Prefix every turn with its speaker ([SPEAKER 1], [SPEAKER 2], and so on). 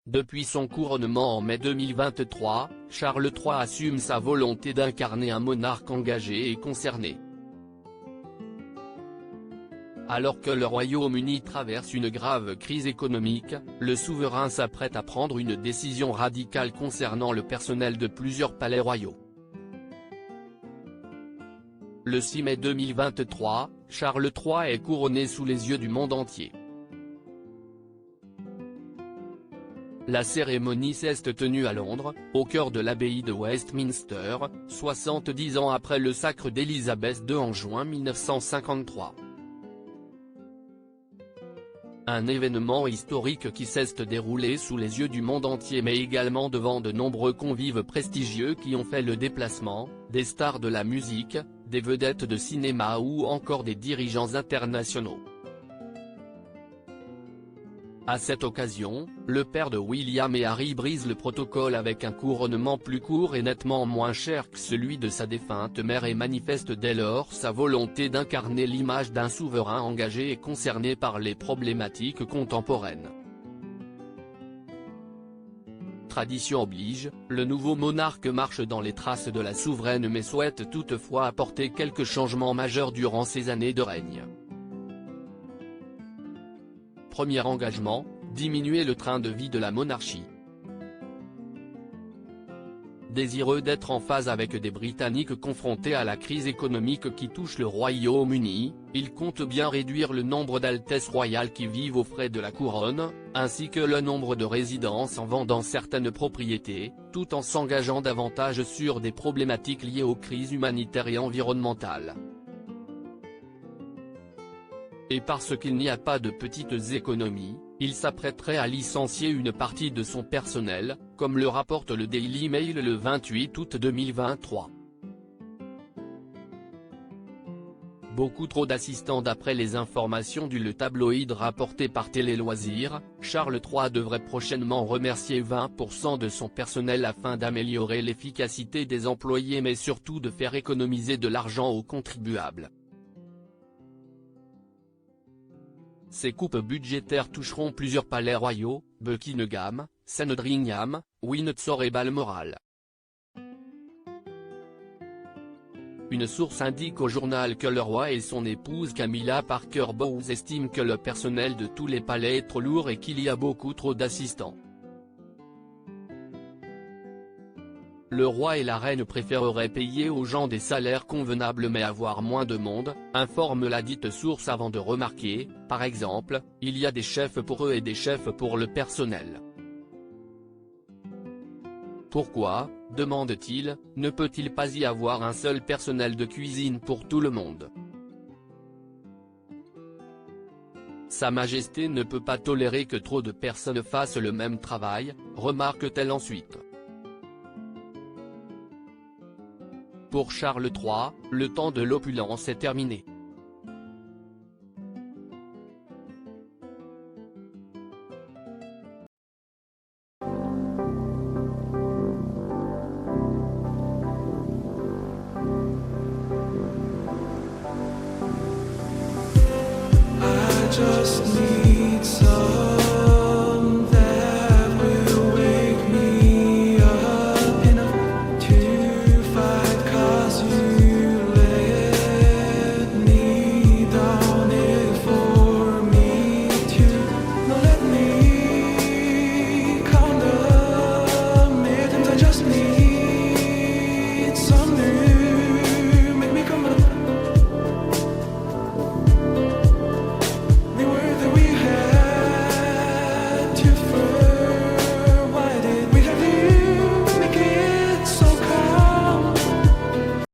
[SPEAKER 1] Depuis son couronnement en mai 2023, Charles III assume sa volonté d'incarner un monarque engagé et concerné. Alors que le Royaume-Uni traverse une grave crise économique, le souverain s'apprête à prendre une décision radicale concernant le personnel de plusieurs palais royaux. Le 6 mai 2023, Charles III est couronné sous les yeux du monde entier. La cérémonie s'est tenue à Londres, au cœur de l'abbaye de Westminster, 70 ans après le sacre d'Élisabeth II en juin 1953. Un événement historique qui s'est déroulé sous les yeux du monde entier mais également devant de nombreux convives prestigieux qui ont fait le déplacement, des stars de la musique, des vedettes de cinéma ou encore des dirigeants internationaux. À cette occasion, le père de William et Harry brise le protocole avec un couronnement plus court et nettement moins cher que celui de sa défunte mère et manifeste dès lors sa volonté d'incarner l'image d'un souverain engagé et concerné par les problématiques contemporaines. Tradition oblige, le nouveau monarque marche dans les traces de la souveraine mais souhaite toutefois apporter quelques changements majeurs durant ses années de règne. Premier engagement, diminuer le train de vie de la monarchie. Désireux d'être en phase avec des Britanniques confrontés à la crise économique qui touche le Royaume-Uni, il compte bien réduire le nombre d'altesses royales qui vivent aux frais de la couronne, ainsi que le nombre de résidences en vendant certaines propriétés, tout en s'engageant davantage sur des problématiques liées aux crises humanitaires et environnementales. Et parce qu'il n'y a pas de petites économies, il s'apprêterait à licencier une partie de son personnel, comme le rapporte le Daily Mail le 28 août 2023. Beaucoup trop d'assistants. D'après les informations du Le Tabloïd rapporté par Télé Loisirs, Charles III devrait prochainement remercier 20% de son personnel afin d'améliorer l'efficacité des employés mais surtout de faire économiser de l'argent aux contribuables. Ces coupes budgétaires toucheront plusieurs palais royaux, Buckingham, Sandringham, Windsor et Balmoral. Une source indique au journal que le roi et son épouse Camilla Parker Bowles estiment que le personnel de tous les palais est trop lourd et qu'il y a beaucoup trop d'assistants. Le roi et la reine préféreraient payer aux gens des salaires convenables mais avoir moins de monde, informe la dite source avant de remarquer, par exemple, il y a des chefs pour eux et des chefs pour le personnel. Pourquoi, demande-t-il, ne peut-il pas y avoir un seul personnel de cuisine pour tout le monde? Sa Majesté ne peut pas tolérer que trop de personnes fassent le même travail, remarque-t-elle ensuite. Pour Charles III, le temps de l'opulence est terminé.
[SPEAKER 2] I just